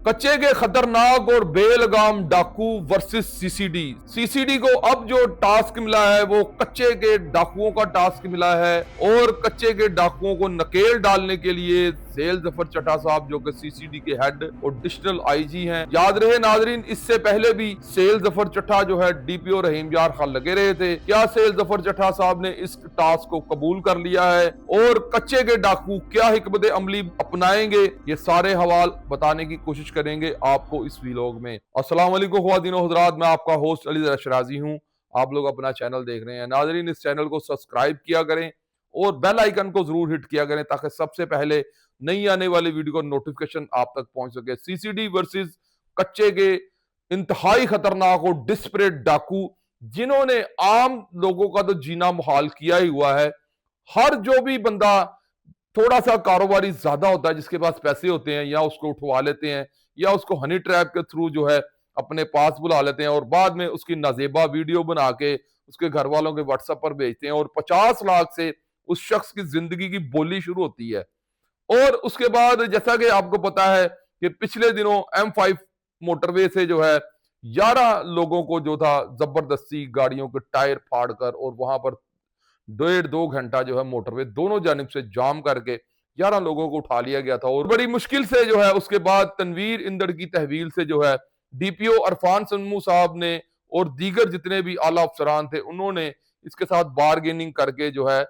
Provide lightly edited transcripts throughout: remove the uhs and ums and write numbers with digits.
कच्चे के खतरनाक और बेलगाम डाकू वर्सेस सीसीडी। सीसीडी को अब जो टास्क मिला है वो कच्चे के डाकुओं का टास्क मिला है और कच्चे के डाकुओं को नकेल डालने के लिए सेल जफर चड्ढा साहब जो कि सीसीडी के हेड और डिविजनल आईजी हैं। याद रहे नाजरीन, इससे पहले भी सेल जफर चड्ढा जो है डीपीओ रहीम यार खान लगे रहे थे। क्या सेल जफर चड्ढा साहब ने इस टास्क को कबूल कर लिया है और कच्चे के डाकू क्या हिकमत अमली अपनाएंगे, ये सारे हवाल बताने की कोशिश करेंगे आपको इस व्लॉग में। अस्सलाम वालेकुम ख्वातीन और हज़रात, मैं आपका होस्ट अली ज़रा शराजी हूँ। आप लोग अपना चैनल देख रहे हैं। नाजरीन, इस चैनल को सब्सक्राइब किया करें और बेल आइकन को जरूर हिट किया करें ताकि सबसे पहले नई आने वाली वीडियो का नोटिफिकेशन आप तक पहुंच सके। सीसीडी वर्सेस कच्चे के इंतहाई खतरनाक और डिस्परेट डाकू जिन्होंने आम लोगों का तो जीना मुहाल किया ही हुआ है। हर जो भी बंदा थोड़ा सा कारोबारी ज्यादा होता है, जिसके पास पैसे होते हैं, या उसको उठवा लेते हैं या उसको हनी ट्रैप के थ्रू जो है अपने पास बुला लेते हैं और बाद में उसकी नाजेबा वीडियो बना के उसके घर वालों के व्हाट्सएप पर भेजते हैं और 50 लाख से उस शख्स की जिंदगी की बोली शुरू होती है। और उसके बाद जैसा कि आपको पता है कि पिछले दिनों M5 मोटरवे से जो है 11 लोगों को जो था जबरदस्ती गाड़ियों के टायर फाड़कर और वहां पर 1.5-2 घंटा जो है मोटरवे दोनों जानिब से जाम करके 11 लोगों को उठा लिया गया था। और बड़ी मुश्किल से जो है उसके बाद तनवीर इंदड़ की तहवील से जो है डीपीओ अरफान सन्मू साहब ने और दीगर जितने भी आला अफसरान थे उन्होंने इसके साथ बारगेनिंग करके जो है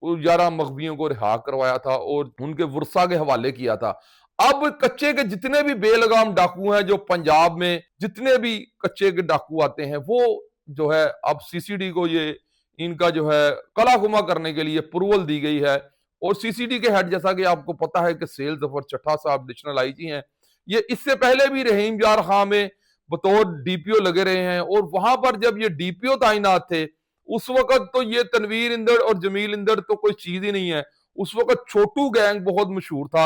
11 मगबियों को रिहा करवाया था और उनके वर्सा के हवाले किया था। अब कच्चे के जितने भी बेलगाम डाकू हैं, जो पंजाब में जितने भी कच्चे के डाकू आते हैं, वो जो है अब सीसीडी को ये इनका जो है कलाकुमा करने के लिए अप्रूवल दी गई है। और सीसीडी के हेड, जैसा कि आपको पता है कि सेल जफर चड्ढा साहब डिविजनल आईजी हैं, ये इससे पहले भी रहीम यार खां में बतौर डीपीओ लगे रहे हैं। और वहां पर जब ये डीपीओ तैनात थे उस वक्त तो ये तनवीर इंदड़ और जमील इंदड़ तो कोई चीज ही नहीं है। उस वक्त छोटू गैंग बहुत मशहूर था।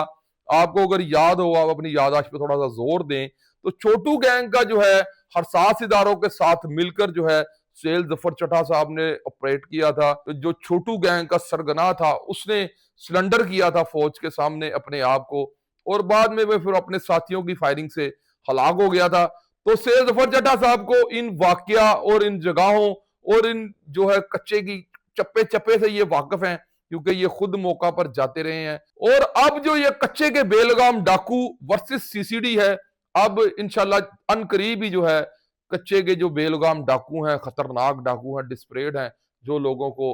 आपको अगर याद हो, आप अपनी याददाश्त पे थोड़ा सा जोर दें तो छोटू गैंग का जो है हरसास इदारों के साथ मिलकर जो है सेल जफर चड्ढा साहब ने ऑपरेट किया था। तो जो छोटू गैंग का सरगना था उसने सिलेंडर किया था फौज के सामने अपने आप को और बाद में वह फिर अपने साथियों की फायरिंग से हलाक हो गया था। तो सेल जफर चड्ढा साहब को इन वाकया और इन जगहों और इन जो है कच्चे की चप्पे चप्पे से ये वाकिफ हैं क्योंकि ये खुद मौका पर जाते रहे हैं। और अब जो ये कच्चे के बेलगाम डाकू वर्सेस सीसीडी है, अब इंशाल्लाह अनकरीब ही जो है कच्चे के जो बेलगाम डाकू हैं, खतरनाक डाकू हैं, डिस्परेट हैं, जो लोगों को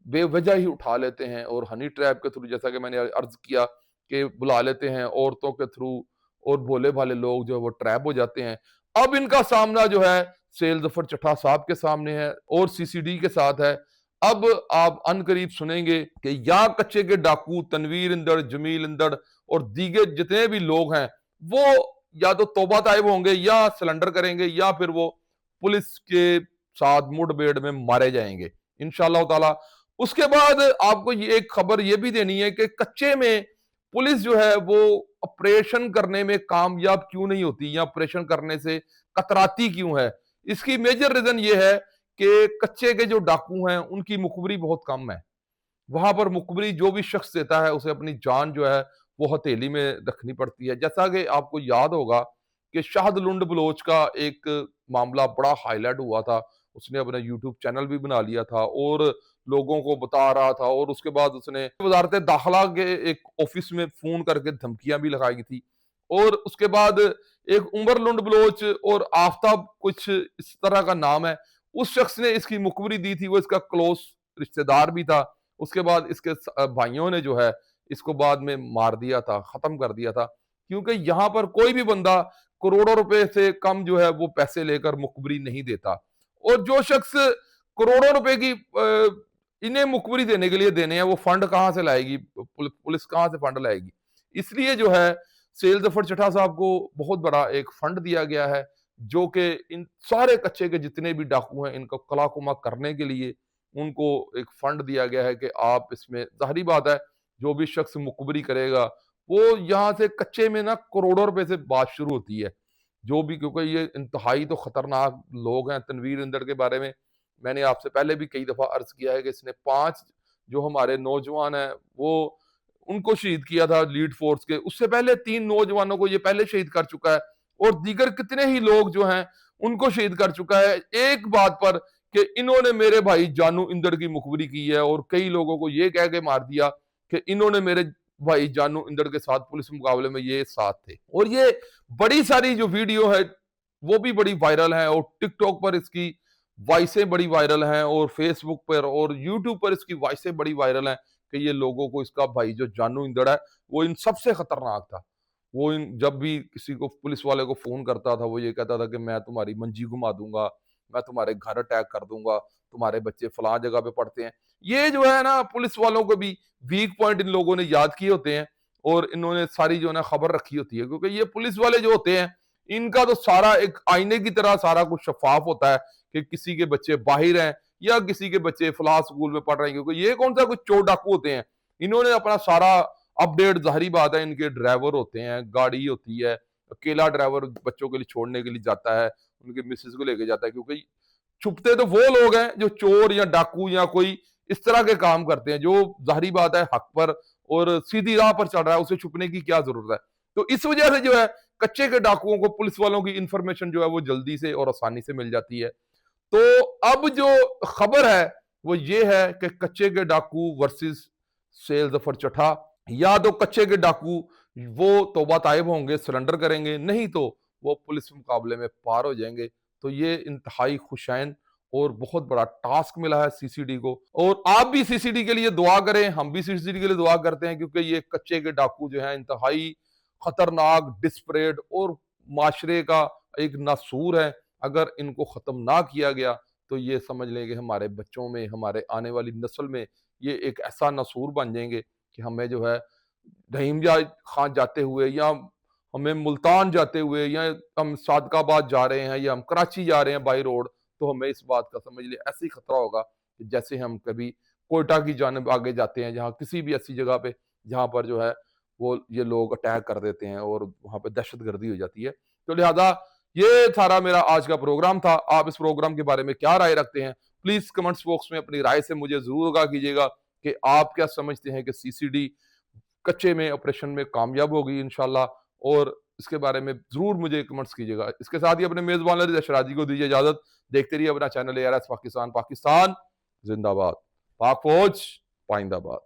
बेवजह ही उठा लेते हैं और हनी ट्रैप के थ्रू, जैसा कि मैंने अर्ज किया कि बुला लेते हैं औरतों के थ्रू और भोले भाले लोग जो है वो ट्रैप हो जाते हैं। अब इनका सामना जो है सेल जफर चड्ढा साहब के सामने है और सीसीडी के साथ है। अब आप अनकरीब सुनेंगे कि या कच्चे के डाकू तनवीर इंदड़, जमील इंदड़ और दीगर जितने भी लोग हैं वो या तो तौबा ताइब होंगे या सिलेंडर करेंगे या फिर वो पुलिस के साथ मुठभेड़ में मारे जाएंगे इंशाल्लाह ताला। उसके बाद आपको ये एक खबर ये भी देनी है कि कच्चे में पुलिस जो है वो ऑपरेशन करने में कामयाब क्यों नहीं होती या ऑपरेशन करने से कतराती क्यों है। इसकी मेजर रीजन ये है कि कच्चे के जो डाकू हैं उनकी मुखबरी बहुत कम है। वहां पर मुखबरी जो भी शख्स देता है उसे अपनी जान जो है वो हथेली में रखनी पड़ती है। जैसा कि आपको याद होगा कि शाहद लुंड बलोच का एक मामला बड़ा हाईलाइट हुआ था। उसने अपना यूट्यूब चैनल भी बना लिया था और लोगों को बता रहा था और उसके बाद उसने वजारत दाखिला के एक ऑफिस में फोन करके धमकियां भी लगाई थी। और उसके बाद एक उमर लुंड बलोच और आफ्ताब कुछ इस तरह का नाम है, उस शख्स ने इसकी मुखबरी दी थी, वो इसका क्लोज रिश्तेदार भी था। उसके बाद इसके भाइयों ने जो है इसको बाद में मार दिया था, खत्म कर दिया था, क्योंकि यहाँ पर कोई भी बंदा करोड़ों रुपए से कम जो है वो पैसे लेकर मुखबरी नहीं देता। और जो शख्स करोड़ों रुपए की इन्हें मुखबरी देने के लिए देने हैं, वो फंड कहाँ से लाएगी, पुलिस कहाँ से फंड लाएगी। इसलिए जो है सेल जफर चड्ढा साहब को बहुत बड़ा एक फंड दिया गया है जो कि इन सारे कच्चे के जितने भी डाकू हैं इनको कलाकुमा करने के लिए उनको एक फंड दिया गया है कि आप इसमें, जाहिर बात है जो भी शख्स मुखबरी करेगा वो यहाँ से कच्चे में ना करोड़ों रुपए से बात शुरू होती है जो भी, क्योंकि ये इंतहाई तो खतरनाक लोग हैं। तनवीर इंदड़ के बारे में मैंने आपसे पहले भी कई दफा अर्ज किया है कि इसने 5 जो हमारे नौजवान हैं वो उनको शहीद किया था लीड फोर्स के। उससे पहले 3 नौजवानों को ये पहले शहीद कर चुका है। और दीगर कितने ही लोग जो हैं उनको शहीद कर चुका है, एक बात पर कि इन्होंने मेरे भाई जानू इंदड़ की मुखबरी की है और कई लोगों को ये कह के मार दिया कि इन्होंने मेरे भाई जानू इंदड़ के साथ पुलिस मुकाबले में ये साथ थे। और ये बड़ी सारी जो वीडियो है वो भी बड़ी वायरल है और टिकटॉक पर इसकी वॉइसें बड़ी वायरल हैं और फेसबुक पर और यूट्यूब पर इसकी वॉइसें बड़ी वायरल हैं कि ये लोगों को इसका भाई जो जानू इंदड़ है वो इन सबसे खतरनाक था। वो इन जब भी किसी को पुलिस वाले को फोन करता था वो ये कहता था कि मैं तुम्हारी मंजी घुमा दूंगा, मैं तुम्हारे घर अटैक कर दूंगा, तुम्हारे बच्चे फलां जगह पे पढ़ते हैं। ये जो है ना पुलिस वालों को भी वीक पॉइंट इन लोगों ने याद किए होते हैं और इन्होंने सारी जो है ना खबर रखी होती है, क्योंकि ये पुलिस वाले जो होते हैं इनका तो सारा एक आईने की तरह सारा कुछ शफाफ होता है कि किसी के बच्चे बाहर हैं या किसी के बच्चे फलां स्कूल में पढ़ रहे हैं, क्योंकि ये कौन सा कुछ चोर डाकू होते हैं। इन्होंने अपना सारा अपडेट, जाहिर बात है इनके ड्राइवर होते हैं, गाड़ी होती है, अकेला ड्राइवर बच्चों के लिए छोड़ने के लिए जाता है, उनके मिसेज को लेके जाता है, क्योंकि छुपते तो वो लोग हैं जो चोर या डाकू या कोई इस तरह के काम करते हैं जो जाहिर बात है हक पर और सीधी राह पर चल रहा है, उसे छुपने की क्या जरूरत है। तो इस वजह से जो है कच्चे के डाकुओं को पुलिस वालों की इंफॉर्मेशन जो है वो जल्दी से और आसानी से मिल जाती है। तो अब जो खबर है वो ये है कि कच्चे के डाकू वर्सेस सेल जफर चट्टा, या तो कच्चे के डाकू वो तौबा ताइब होंगे, सरेंडर करेंगे, नहीं तो वो पुलिस मुकाबले में पार हो जाएंगे। तो ये इंतहाई खुशैन और बहुत बड़ा टास्क मिला है सीसीडी को, और आप भी सीसीडी के लिए दुआ करें, हम भी सीसीडी के लिए दुआ करते हैं, क्योंकि ये कच्चे के डाकू जो है इंतहाई खतरनाक, डिस्परेट और माशरे का एक नासूर है। अगर इनको खत्म ना किया गया तो ये समझ लें कि हमारे बच्चों में, हमारे आने वाली नस्ल में ये एक ऐसा नसूर बन जाएंगे कि हमें जो है रहीम खान जाते हुए या हमें मुल्तान जाते हुए या हम सादकाबाद जा रहे हैं या हम कराची जा रहे हैं बाई रोड, तो हमें इस बात का समझ लिया ऐसे ही खतरा होगा कि जैसे हम कभी कोयटा की जानब आगे जाते हैं, जहाँ किसी भी ऐसी जगह पे जहाँ पर जो है वो ये लोग अटैक कर देते हैं और वहां पे दहशत गर्दी हो जाती है। तो लिहाजा ये सारा मेरा आज का प्रोग्राम था। आप इस प्रोग्राम के बारे में क्या राय रखते हैं, प्लीज कमेंट्स बॉक्स में अपनी राय से मुझे जरूर आगाह कीजिएगा कि आप क्या समझते हैं कि सीसीडी कच्चे में ऑपरेशन में कामयाब होगी इंशाल्लाह, और इसके बारे में जरूर मुझे कमेंट्स कीजिएगा। इसके साथ ही अपने मेजबान रिजा शराजी को दीजिए इजाजत। देखते रहिए अपना चैनल ARS पाकिस्तान। पाकिस्तान जिंदाबाद, पाक फौज पाइंदाबाद।